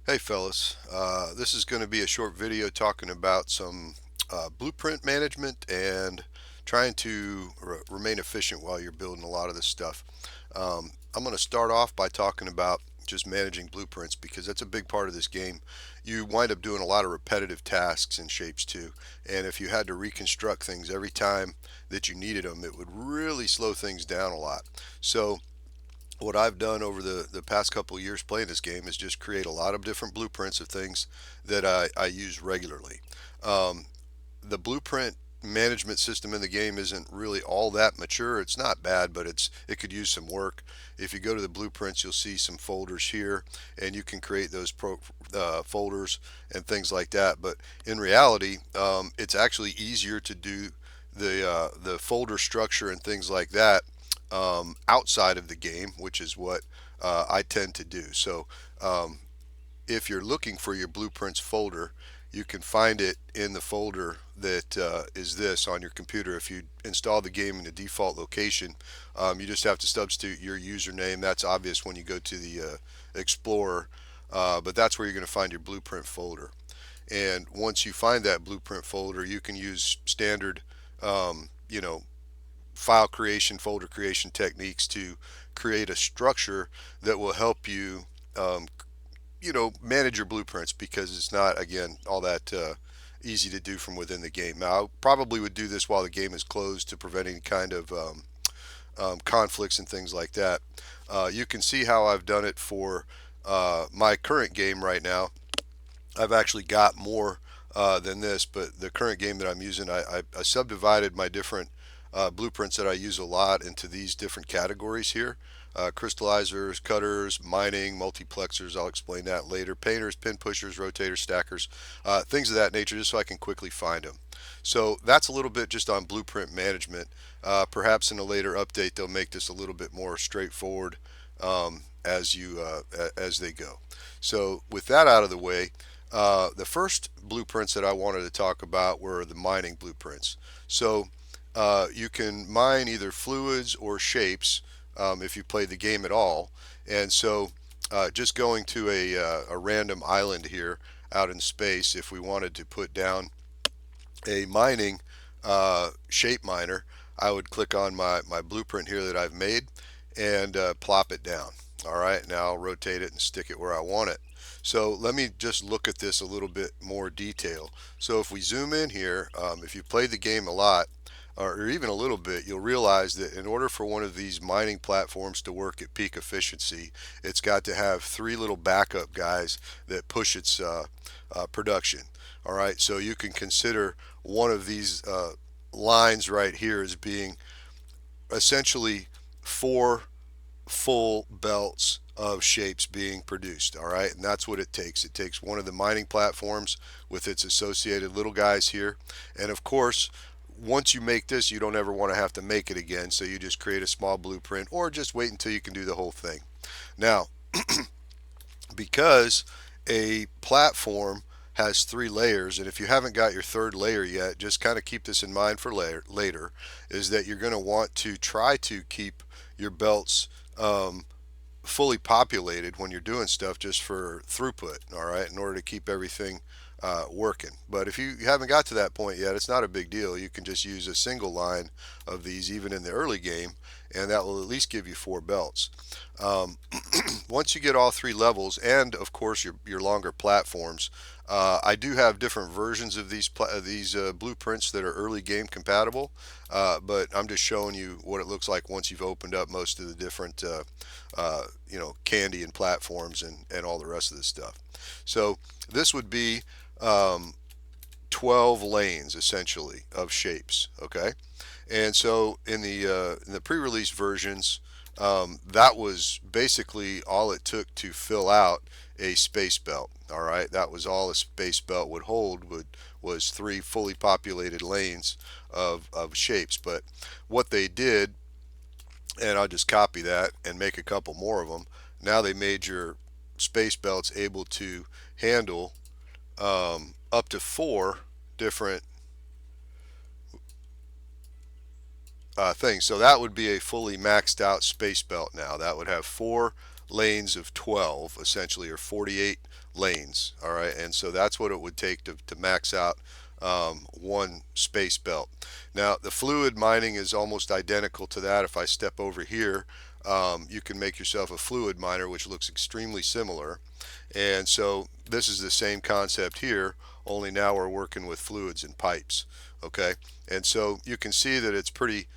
Hey fellas, this is going to be a short video talking about some blueprint management and trying to remain efficient while you're building a lot of this stuff. I'm going to start off by talking about just managing blueprints because that's a big part of this game. You wind up doing a lot of repetitive tasks in Shapez2, and if you had to reconstruct things every time that you needed them, it would really slow things down a lot. So what I've done over the past couple of years playing this game is just create a lot of different blueprints of things that I use regularly. Um, the blueprint management system in the game isn't really all that mature. It's not bad, but it could use some work. If you go to the blueprints, you'll see some folders here, and you can create those folders and things like that. But in reality, it's actually easier to do the folder structure and things like that outside of the game, which is what I tend to do. So if you're looking for your blueprints folder, you can find it in the folder that is this on your computer. If you install the game in the default location, you just have to substitute your username. That's obvious when you go to the Explorer, but that's where you're going to find your blueprint folder. And once you find that blueprint folder, you can use standard, you know, file creation, folder creation techniques to create a structure that will help you, um, manage your blueprints because it's not, again, all that easy to do from within the game. Now, I probably would do this while the game is closed to prevent any kind of conflicts and things like that. You can see how I've done it for my current game right now. I've actually got more than this, but the current game that I'm using, I subdivided my different blueprints that I use a lot into these different categories here. Crystallizers, cutters, mining, multiplexers, I'll explain that later. Painters, pin pushers, rotators, stackers, things of that nature, just so I can quickly find them. So that's a little bit just on blueprint management. Perhaps in a later update, they'll make this a little bit more straightforward as they go. So with that out of the way, the first blueprints that I wanted to talk about were the mining blueprints. So you can mine either fluids or shapes if you play the game at all. And so just going to a random island here out in space, if we wanted to put down a mining shape miner, I would click on my blueprint here that I've made and plop it down. All right, now I'll rotate it and stick it where I want it. So let me just look at this a little bit more detail. So if we zoom in here, if you played the game a lot, or even a little bit, you'll realize that in order for one of these mining platforms to work at peak efficiency, it's got to have three little backup guys that push its production. All right, so you can consider one of these lines right here as being essentially four full belts of shapes being produced. All right, and that's what it takes. It takes one of the mining platforms with its associated little guys here, and of course, once you make this, you don't ever want to have to make it again, so you just create a small blueprint or just wait until you can do the whole thing. Now, because a platform has three layers, and if you haven't got your third layer yet, just kind of keep this in mind for later, is that you're going to want to try to keep your belts fully populated when you're doing stuff just for throughput, all right, in order to keep everything working. But if you haven't got to that point yet, it's not a big deal. You can just use a single line of these even in the early game, and that will at least give you four belts. Um, Once you get all three levels, and of course your longer platforms, I do have different versions of these blueprints that are early game compatible, but I'm just showing you what it looks like once you've opened up most of the different candy and platforms and all the rest of this stuff. So this would be um, 12 lanes essentially of shapes. Okay, and so in the pre-release versions, that was basically all it took to fill out a space belt. All right, that was all a space belt would hold was three fully populated lanes of shapes. But what they did, and I'll just copy that and make a couple more of them. Now they made your space belts able to handle up to four different things. So that would be a fully maxed out space belt now. That would have four lanes of 12 essentially, or 48 lanes. All right, and so that's what it would take to max out one space belt. Now the fluid mining is almost identical to that. If I step over here, you can make yourself a fluid miner, which looks extremely similar. And so this is the same concept here, only now we're working with fluids and pipes. Okay, and so you can see that it's pretty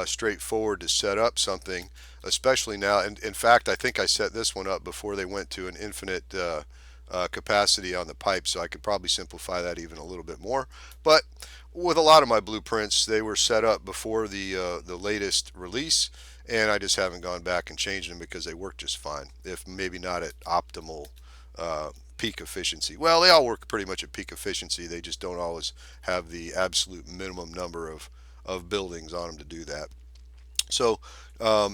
straightforward to set up something, especially now. And in fact, I think I set this one up before they went to an infinite capacity on the pipe, so I could probably simplify that even a little bit more. But with a lot of my blueprints, they were set up before the latest release, and I just haven't gone back and changed them because they work just fine, if maybe not at optimal peak efficiency. Well, they all work pretty much at peak efficiency. They just don't always have the absolute minimum number of buildings on them to do that. So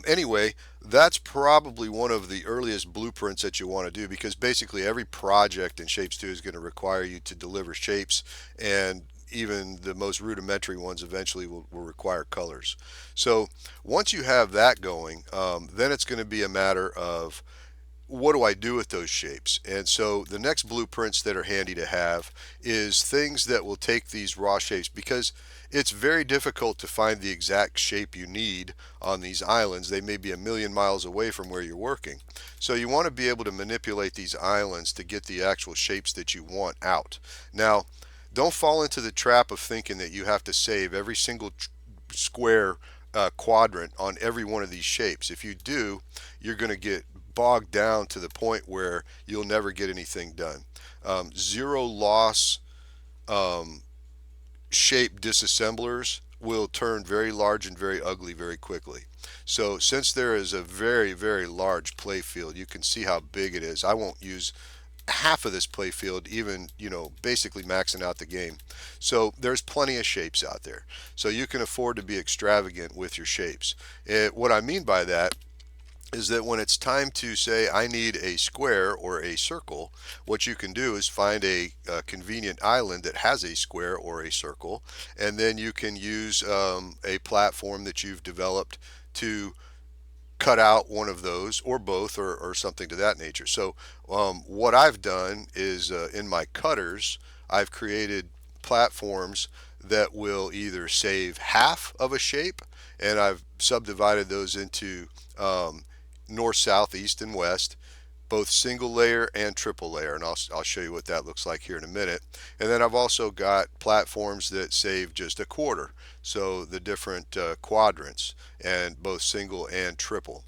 anyway, that's probably one of the earliest blueprints that you want to do, because basically every project in Shapez2 is going to require you to deliver shapes, and even the most rudimentary ones eventually will require colors. So once you have that going, then it's going to be a matter of what do I do with those shapes? And so the next blueprints that are handy to have is things that will take these raw shapes, because it's very difficult to find the exact shape you need on these islands. They may be a million miles away from where you're working. So you want to be able to manipulate these islands to get the actual shapes that you want out. Now, don't fall into the trap of thinking that you have to save every single square quadrant on every one of these shapes. If you do, you're going to get bogged down to the point where you'll never get anything done. Zero loss shape disassemblers will turn very large and very ugly very quickly. So since there is a very, very large play field, you can see how big it is. I won't use half of this play field, even, basically maxing out the game. So there's plenty of shapes out there, so you can afford to be extravagant with your shapes. What I mean by that is that when it's time to say I need a square or a circle, what you can do is find a convenient island that has a square or a circle, and then you can use a platform that you've developed to cut out one of those, or both, or something to that nature. So what I've done is in my cutters, I've created platforms that will either save half of a shape, and I've subdivided those into north, south, east, and west, both single layer and triple layer, and I'll show you what that looks like here in a minute. And then I've also got platforms that save just a quarter, so the different quadrants, and both single and triple.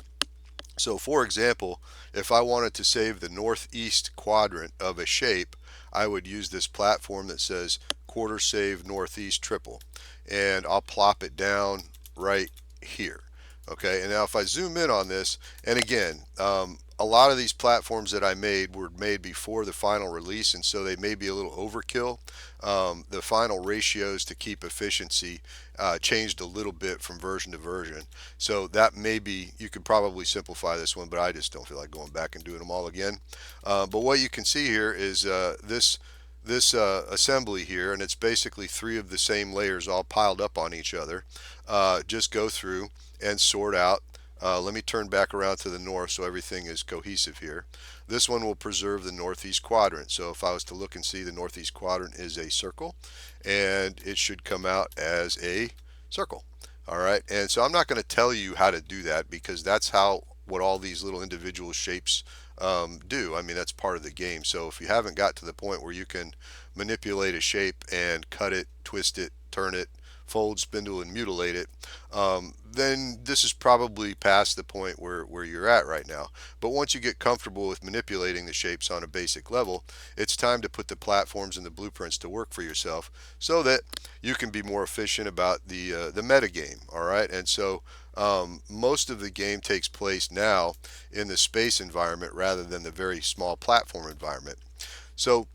So for example, if I wanted to save the northeast quadrant of a shape, I would use this platform that says quarter save northeast triple, and I'll plop it down right here. Okay, and now if I zoom in on this, and again, a lot of these platforms that I made were made before the final release, and so they may be a little overkill. The final ratios to keep efficiency changed a little bit from version to version, so that may be, you could probably simplify this one, but I just don't feel like going back and doing them all again. But what you can see here is this assembly here, and it's basically three of the same layers all piled up on each other. Just go through and sort out. Let me turn back around to the north so everything is cohesive here. This one will preserve the northeast quadrant. So if I was to look and see, the northeast quadrant is a circle, and it should come out as a circle. All right, and so I'm not going to tell you how to do that, because that's how what all these little individual shapes do. I mean, that's part of the game. So if you haven't got to the point where you can manipulate a shape and cut it, twist it, turn it, fold, spindle, and mutilate it, then this is probably past the point where you're at right now. But once you get comfortable with manipulating the shapes on a basic level, it's time to put the platforms and the blueprints to work for yourself, so that you can be more efficient about the meta game. All right, and so most of the game takes place now in the space environment rather than the very small platform environment. So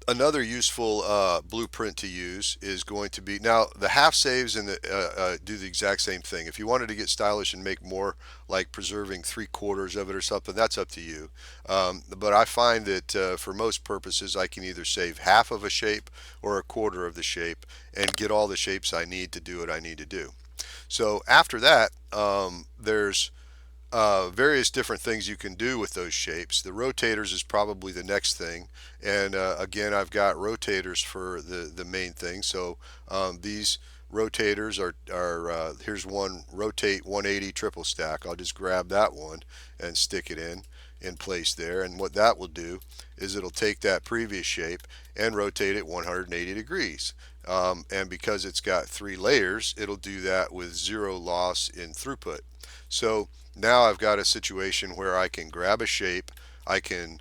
another useful blueprint to use is going to be, now the half saves and do the exact same thing. If you wanted to get stylish and make more, like preserving 3/4 of it or something, that's up to you. But I find that for most purposes, I can either save half of a shape or a quarter of the shape and get all the shapes I need to do what I need to do. So after that, there's various different things you can do with those shapes. The rotators is probably the next thing, and again, I've got rotators for the main thing. So these rotators are here's one rotate 180 triple stack. I'll just grab that one and stick it in place there, and what that will do is it'll take that previous shape and rotate it 180 degrees. And because it's got 3 layers, it'll do that with zero loss in throughput. So now I've got a situation where I can grab a shape, I can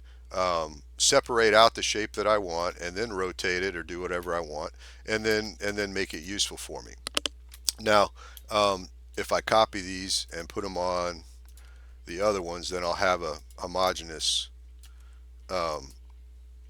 separate out the shape that I want, and then rotate it or do whatever I want, and then make it useful for me. Now, if I copy these and put them on the other ones, then I'll have a homogeneous um,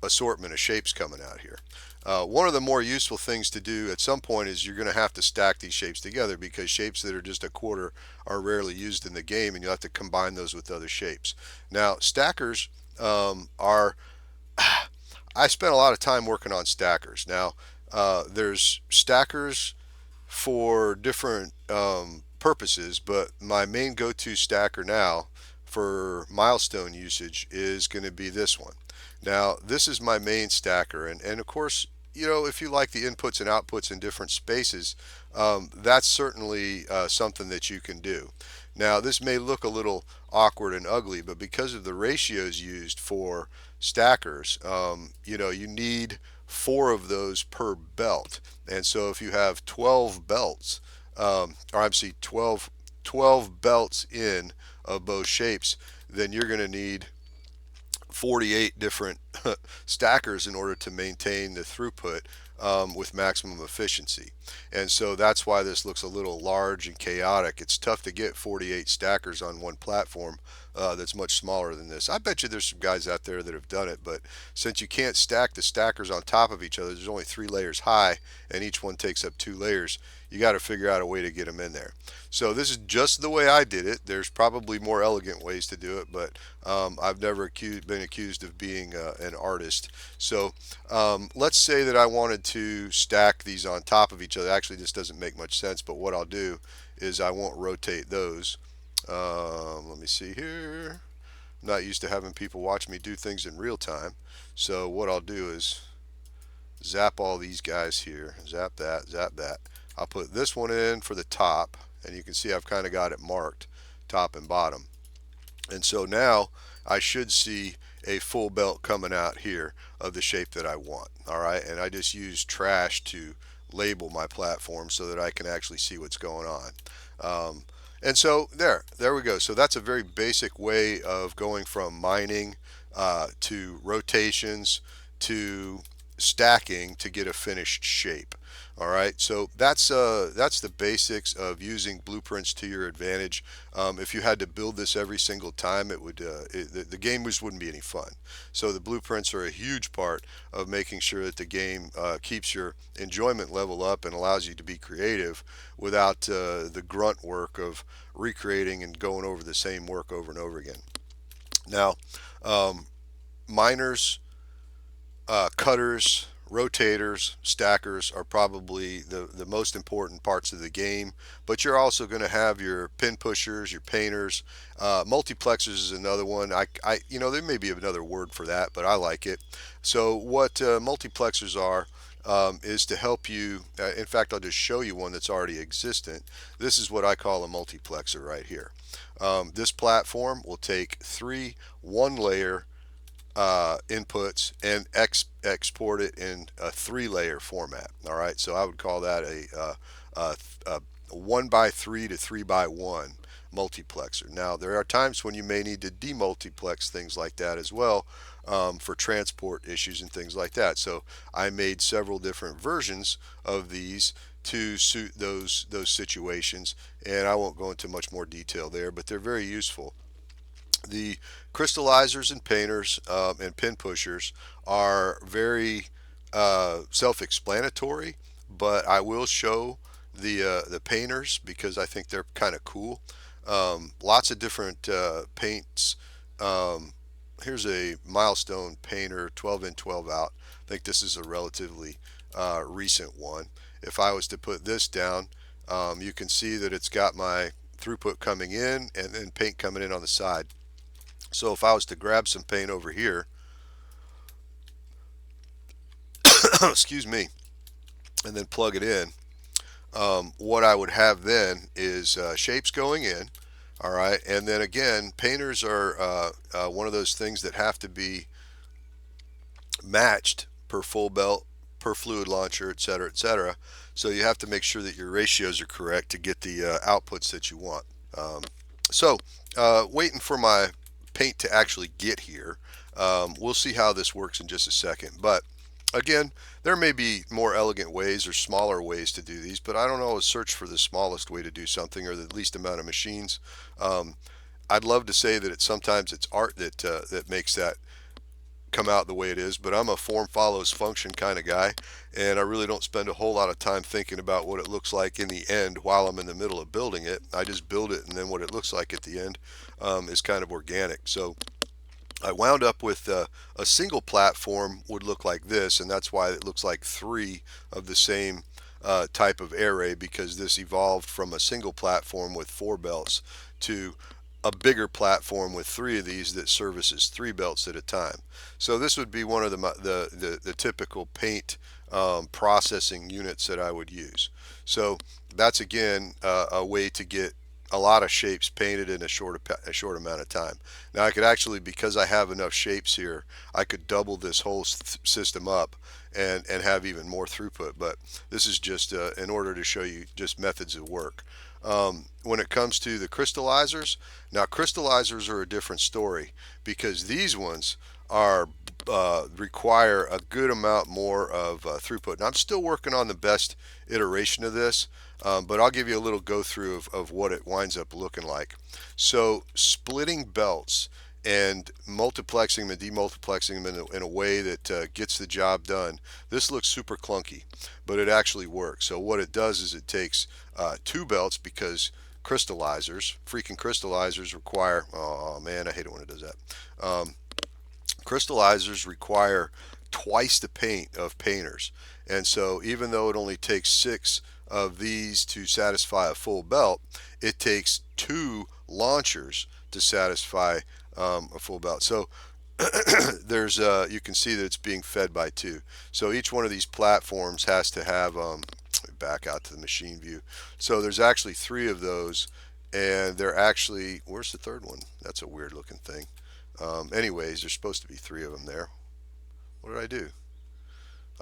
assortment of shapes coming out here. One of the more useful things to do at some point is you're going to have to stack these shapes together, because shapes that are just a quarter are rarely used in the game, and you'll have to combine those with other shapes. Now, stackers are I spent a lot of time working on stackers. Now, there's stackers for different purposes, but my main go-to stacker now for milestone usage is going to be this one. Now, this is my main stacker, and of course, if you like the inputs and outputs in different spaces, that's certainly something that you can do. Now, this may look a little awkward and ugly, but because of the ratios used for stackers, you need 4 of those per belt. And so if you have 12 belts, or I'm sorry, 12 belts in of both shapes, then you're going to need 48 different stackers in order to maintain the throughput with maximum efficiency. And so that's why this looks a little large and chaotic. It's tough to get 48 stackers on one platform that's much smaller than this. I bet you there's some guys out there that have done it, but since you can't stack the stackers on top of each other, there's only 3 layers high and each one takes up 2 layers. You got to figure out a way to get them in there. So this is just the way I did it. There's probably more elegant ways to do it, but I've never been accused of being an artist. So let's say that I wanted to stack these on top of each other. Actually, this doesn't make much sense, but what I'll do is I won't rotate those. Let me see here. I'm not used to having people watch me do things in real time. So what I'll do is zap all these guys here. Zap that, zap that. I'll put this one in for the top, and you can see I've kind of got it marked top and bottom. And so now I should see a full belt coming out here of the shape that I want. All right, and I just use trash to label my platform so that I can actually see what's going on. And so there we go. So that's a very basic way of going from mining to rotations to stacking to get a finished shape. All right, so that's the basics of using blueprints to your advantage. If you had to build this every single time, the game just wouldn't be any fun. So the blueprints are a huge part of making sure that the game keeps your enjoyment level up and allows you to be creative without the grunt work of recreating and going over the same work over and over again. Now, miners, cutters, rotators, stackers are probably the most important parts of the game, but you're also going to have your pin pushers, your painters. Multiplexers is another one. There may be another word for that, but I like it. So what multiplexers are is to help you. In fact, I'll just show you one that's already existent. This is what I call a multiplexer right here. This platform will take 3 1-layer inputs and export it in a 3-layer format. All right, so I would call that a 1x3 to 3x1 multiplexer. Now, there are times when you may need to demultiplex things like that as well for transport issues and things like that. So I made several different versions of these to suit those situations, and I won't go into much more detail there, but they're very useful. The crystallizers and painters and pin pushers are very self-explanatory, but I will show the painters because I think they're kind of cool. Lots of different paints. Here's a milestone painter, 12 in, 12 out. I think this is a relatively recent one. If I was to put this down, you can see that it's got my throughput coming in and then paint coming in on the side. So if I was to grab some paint over here, excuse me, and then plug it in, what I would have then is shapes going in. All right, and then again, painters are one of those things that have to be matched per full belt, per fluid launcher, etc., etc. So you have to make sure that your ratios are correct to get the outputs that you want. Um, so waiting for my paint to actually get here. We'll see how this works in just a second. But again, there may be more elegant ways or smaller ways to do these, but I don't always search for the smallest way to do something or the least amount of machines. Um, I'd love to say that sometimes it's art that makes that come out the way it is, but I'm a form follows function kind of guy, and I really don't spend a whole lot of time thinking about what it looks like in the end while I'm in the middle of building it. I just build it, and then what it looks like at the end is kind of organic. So I wound up with a single platform would look like this, and that's why it looks like three of the same type of array, because this evolved from a single platform with four belts to a bigger platform with three of these that services three belts at a time. So this would be one of the typical paint processing units that I would use. So that's again a way to get a lot of shapes painted in a short amount of time. Now I could actually, because I have enough shapes here, I could double this whole system up and have even more throughput. But this is just in order to show you just methods of work. When it comes to the crystallizers, now crystallizers are a different story, because these ones are require a good amount more of throughput. And I'm still working on the best iteration of this, but I'll give you a little go through of what it winds up looking like. So splitting belts and multiplexing them and demultiplexing them in a way that gets the job done. This looks super clunky, but it actually works. So what it does is it takes two belts, because freaking crystallizers require, oh man, I hate it when it does that. Crystallizers require twice the paint of painters. And so even though it only takes 6 of these to satisfy a full belt, it takes 2 launchers to satisfy a full belt. So there's you can see that it's being fed by 2. So each one of these platforms has to have back out to the machine view. So there's actually 3 of those, and they're actually, where's the third one? That's a weird looking thing. Anyways, there's supposed to be 3 of them there. What did I do?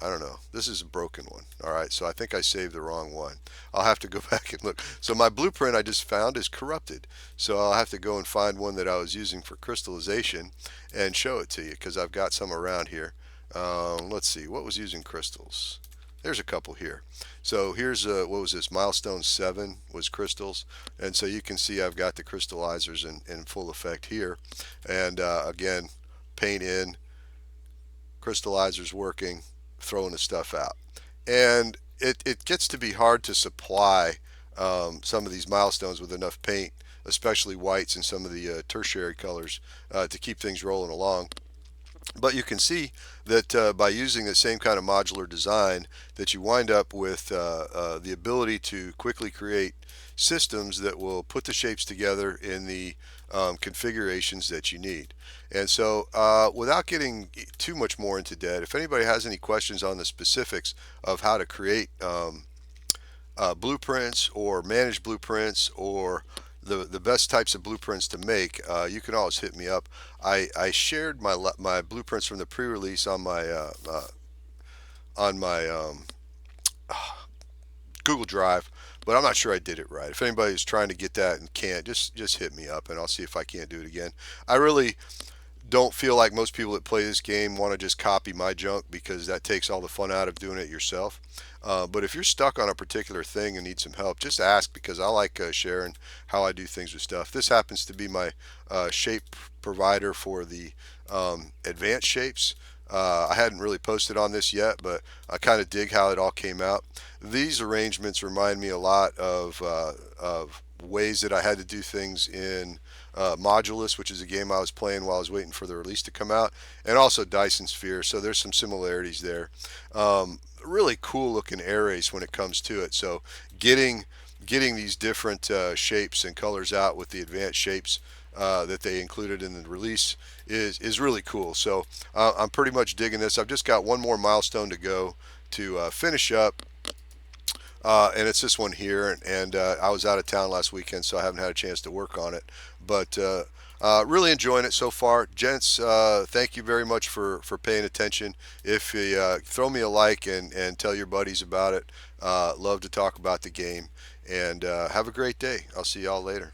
I don't know. This is a broken one. All right, so I think I saved the wrong one. I'll have to go back and look. So my blueprint I just found is corrupted. So I'll have to go and find one that I was using for crystallization and show it to you, because I've got some around here. Let's see, what was using crystals? There's a couple here. So here's what was this? Milestone 7 was crystals, and so you can see I've got the crystallizers in full effect here. And again, paint in, crystallizers working, throwing the stuff out. And it gets to be hard to supply some of these milestones with enough paint, especially whites and some of the tertiary colors, to keep things rolling along. But you can see that by using the same kind of modular design, that you wind up with the ability to quickly create systems that will put the shapes together in the configurations that you need. And so without getting too much more into depth, if anybody has any questions on the specifics of how to create blueprints or manage blueprints, or the best types of blueprints to make, you can always hit me up. I shared my blueprints from the pre-release on my Google Drive, but I'm not sure I did it right. If anybody's trying to get that and can't, just hit me up and I'll see if I can't do it again. I really don't feel like most people that play this game want to just copy my junk, because that takes all the fun out of doing it yourself. But if you're stuck on a particular thing and need some help, just ask, because I like sharing how I do things with stuff. This happens to be my shape provider for the advanced shapes. I hadn't really posted on this yet, but I kind of dig how it all came out. These arrangements remind me a lot of ways that I had to do things in Modulus, which is a game I was playing while I was waiting for the release to come out, and also Dyson Sphere. So there's some similarities there. Really cool looking arrays when it comes to it. So getting getting these different shapes and colors out with the advanced shapes that they included in the release is really cool. So I'm pretty much digging this. I've just got one more milestone to go to finish up, and it's this one here. And I was out of town last weekend, so I haven't had a chance to work on it. But really enjoying it so far, gents. Thank you very much for paying attention. If you throw me a like and tell your buddies about it, love to talk about the game. And have a great day. I'll see y'all later.